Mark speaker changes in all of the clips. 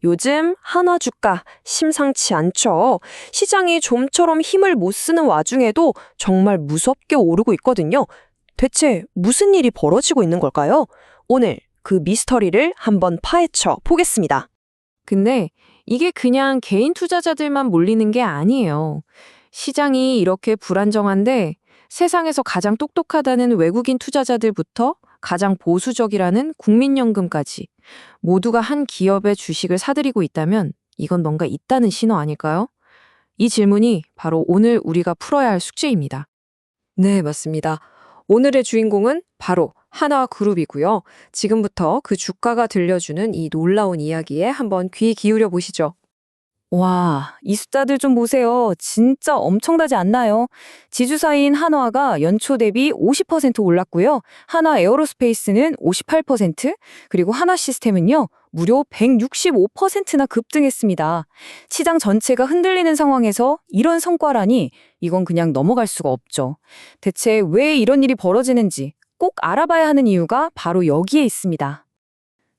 Speaker 1: 요즘 한화 주가 심상치 않죠. 시장이 좀처럼 힘을 못 쓰는 와중에도 정말 무섭게 오르고 있거든요. 대체 무슨 일이 벌어지고 있는 걸까요? 오늘 그 미스터리를 한번 파헤쳐 보겠습니다.
Speaker 2: 근데 이게 그냥 개인 투자자들만 몰리는 게 아니에요. 시장이 이렇게 불안정한데 세상에서 가장 똑똑하다는 외국인 투자자들부터 가장 보수적이라는 국민연금까지 모두가 한 기업의 주식을 사들이고 있다면 이건 뭔가 있다는 신호 아닐까요? 이 질문이 바로 오늘 우리가 풀어야 할 숙제입니다.
Speaker 1: 네, 맞습니다. 오늘의 주인공은 바로 한화그룹이고요. 지금부터 그 주가가 들려주는 이 놀라운 이야기에 한번 귀 기울여 보시죠.
Speaker 2: 와, 이 숫자들 좀 보세요. 진짜 엄청나지 않나요? 지주사인 한화가 연초 대비 50% 올랐고요. 한화 에어로스페이스는 58%, 그리고 한화 시스템은요, 무려 165%나 급등했습니다. 시장 전체가 흔들리는 상황에서 이런 성과라니 이건 그냥 넘어갈 수가 없죠. 대체 왜 이런 일이 벌어지는지 꼭 알아봐야 하는 이유가 바로 여기에 있습니다.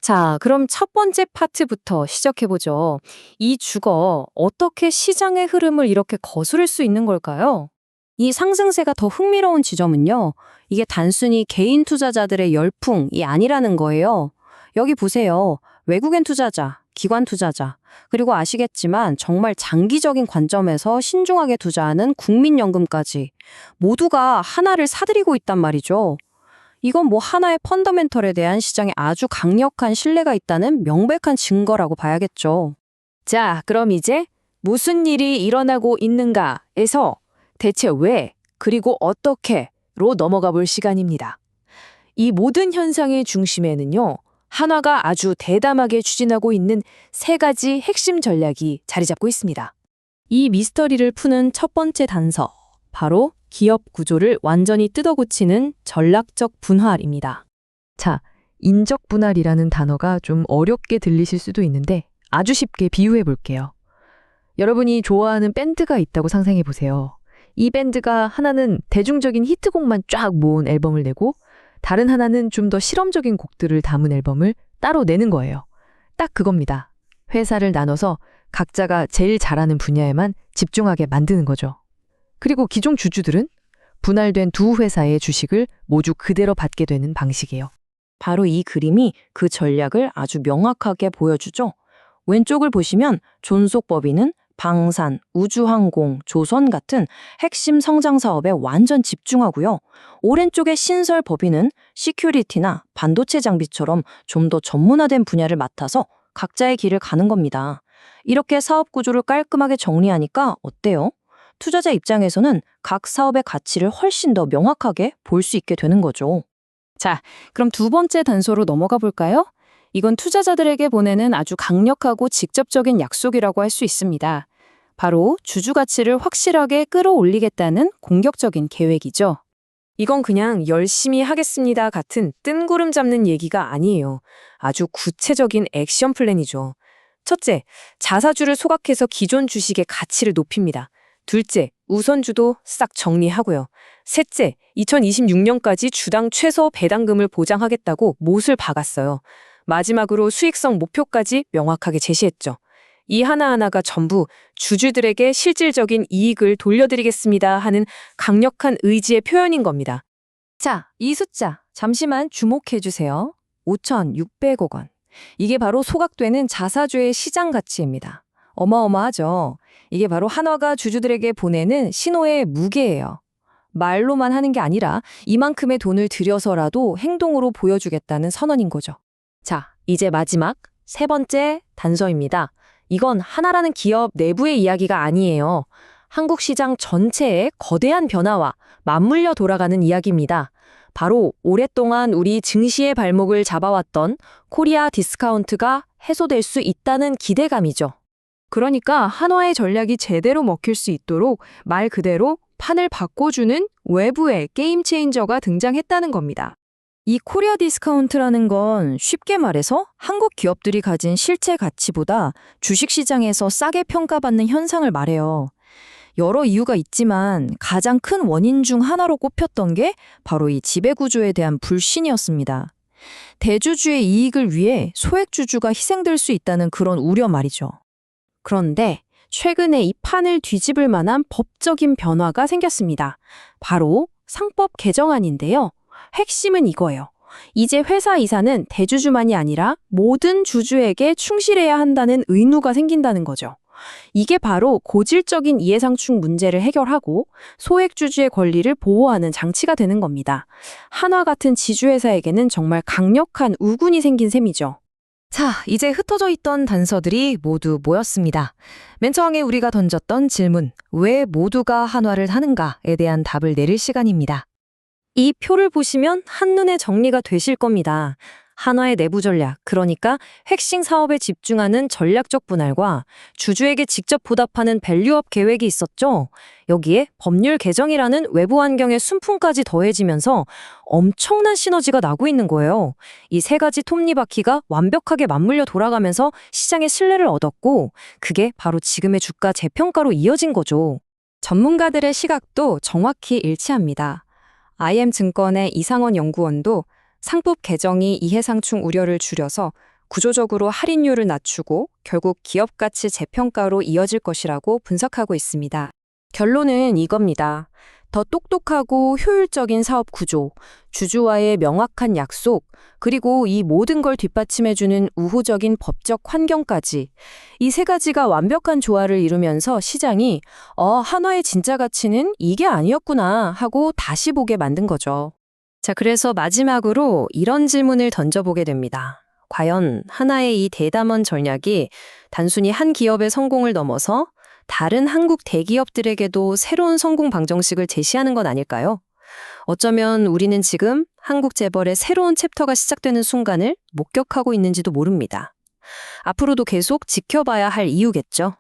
Speaker 2: 자, 그럼 첫 번째 파트부터 시작해보죠. 이 주거, 어떻게 시장의 흐름을 이렇게 거스를 수 있는 걸까요? 이 상승세가 더 흥미로운 지점은요, 이게 단순히 개인 투자자들의 열풍이 아니라는 거예요. 여기 보세요. 외국인 투자자, 기관 투자자, 그리고 아시겠지만 정말 장기적인 관점에서 신중하게 투자하는 국민연금까지 모두가 하나를 사들이고 있단 말이죠. 이건 뭐 하나의 펀더멘털에 대한 시장에 아주 강력한 신뢰가 있다는 명백한 증거라고 봐야겠죠. 자, 그럼 이제 무슨 일이 일어나고 있는가에서 대체 왜, 그리고 어떻게로 넘어가 볼 시간입니다. 이 모든 현상의 중심에는요, 한화가 아주 대담하게 추진하고 있는 세 가지 핵심 전략이 자리 잡고 있습니다. 이 미스터리를 푸는 첫 번째 단서, 바로 기업 구조를 완전히 뜯어고치는 전략적 분할입니다. 자, 인적 분할이라는 단어가 좀 어렵게 들리실 수도 있는데 아주 쉽게 비유해 볼게요. 여러분이 좋아하는 밴드가 있다고 상상해 보세요. 이 밴드가 하나는 대중적인 히트곡만 쫙 모은 앨범을 내고 다른 하나는 좀 더 실험적인 곡들을 담은 앨범을 따로 내는 거예요. 딱 그겁니다. 회사를 나눠서 각자가 제일 잘하는 분야에만 집중하게 만드는 거죠. 그리고 기존 주주들은 분할된 두 회사의 주식을 모두 그대로 받게 되는 방식이에요. 바로 이 그림이 그 전략을 아주 명확하게 보여주죠. 왼쪽을 보시면 존속법인은 방산, 우주항공, 조선 같은 핵심 성장 사업에 완전 집중하고요. 오른쪽의 신설법인은 시큐리티나 반도체 장비처럼 좀 더 전문화된 분야를 맡아서 각자의 길을 가는 겁니다. 이렇게 사업 구조를 깔끔하게 정리하니까 어때요? 투자자 입장에서는 각 사업의 가치를 훨씬 더 명확하게 볼 수 있게 되는 거죠. 자, 그럼 두 번째 단서로 넘어가 볼까요? 이건 투자자들에게 보내는 아주 강력하고 직접적인 약속이라고 할 수 있습니다. 바로 주주 가치를 확실하게 끌어올리겠다는 공격적인 계획이죠. 이건 그냥 열심히 하겠습니다 같은 뜬구름 잡는 얘기가 아니에요. 아주 구체적인 액션 플랜이죠. 첫째, 자사주를 소각해서 기존 주식의 가치를 높입니다. 둘째, 우선주도 싹 정리하고요. 셋째, 2026년까지 주당 최소 배당금을 보장하겠다고 못을 박았어요. 마지막으로 수익성 목표까지 명확하게 제시했죠. 이 하나하나가 전부 주주들에게 실질적인 이익을 돌려드리겠습니다 하는 강력한 의지의 표현인 겁니다. 자, 이 숫자 잠시만 주목해 주세요. 5,600억 원. 이게 바로 소각되는 자사주의 시장 가치입니다. 어마어마하죠. 이게 바로 한화가 주주들에게 보내는 신호의 무게예요. 말로만 하는 게 아니라 이만큼의 돈을 들여서라도 행동으로 보여주겠다는 선언인 거죠. 자, 이제 마지막 세 번째 단서입니다. 이건 하나라는 기업 내부의 이야기가 아니에요. 한국 시장 전체의 거대한 변화와 맞물려 돌아가는 이야기입니다. 바로 오랫동안 우리 증시의 발목을 잡아왔던 코리아 디스카운트가 해소될 수 있다는 기대감이죠. 그러니까 한화의 전략이 제대로 먹힐 수 있도록 말 그대로 판을 바꿔주는 외부의 게임 체인저가 등장했다는 겁니다. 이 코리아 디스카운트라는 건 쉽게 말해서 한국 기업들이 가진 실체 가치보다 주식시장에서 싸게 평가받는 현상을 말해요. 여러 이유가 있지만 가장 큰 원인 중 하나로 꼽혔던 게 바로 이 지배구조에 대한 불신이었습니다. 대주주의 이익을 위해 소액주주가 희생될 수 있다는 그런 우려 말이죠.
Speaker 1: 그런데 최근에 이 판을 뒤집을 만한 법적인 변화가 생겼습니다. 바로 상법 개정안인데요. 핵심은 이거예요. 이제 회사 이사는 대주주만이 아니라 모든 주주에게 충실해야 한다는 의무가 생긴다는 거죠. 이게 바로 고질적인 이해상충 문제를 해결하고 소액주주의 권리를 보호하는 장치가 되는 겁니다. 한화 같은 지주회사에게는 정말 강력한 우군이 생긴 셈이죠.
Speaker 2: 자, 이제 흩어져 있던 단서들이 모두 모였습니다. 맨 처음에 우리가 던졌던 질문, 왜 모두가 한화를 하는가에 대한 답을 내릴 시간입니다.
Speaker 1: 이 표를 보시면 한눈에 정리가 되실 겁니다. 한화의 내부 전략, 그러니까 핵심 사업에 집중하는 전략적 분할과 주주에게 직접 보답하는 밸류업 계획이 있었죠. 여기에 법률 개정이라는 외부 환경의 순풍까지 더해지면서 엄청난 시너지가 나고 있는 거예요. 이 세 가지 톱니바퀴가 완벽하게 맞물려 돌아가면서 시장의 신뢰를 얻었고, 그게 바로 지금의 주가 재평가로 이어진 거죠. 전문가들의 시각도 정확히 일치합니다. IM증권의 이상원 연구원도 상법 개정이 이해상충 우려를 줄여서 구조적으로 할인율을 낮추고 결국 기업 가치 재평가로 이어질 것이라고 분석하고 있습니다. 결론은 이겁니다. 더 똑똑하고 효율적인 사업 구조, 주주와의 명확한 약속, 그리고 이 모든 걸 뒷받침해주는 우호적인 법적 환경까지 이 세 가지가 완벽한 조화를 이루면서 시장이 한화의 진짜 가치는 이게 아니었구나 하고 다시 보게 만든 거죠. 자, 그래서 마지막으로 이런 질문을 던져보게 됩니다. 과연 하나의 이 대담한 전략이 단순히 한 기업의 성공을 넘어서 다른 한국 대기업들에게도 새로운 성공 방정식을 제시하는 건 아닐까요? 어쩌면 우리는 지금 한국 재벌의 새로운 챕터가 시작되는 순간을 목격하고 있는지도 모릅니다. 앞으로도 계속 지켜봐야 할 이유겠죠.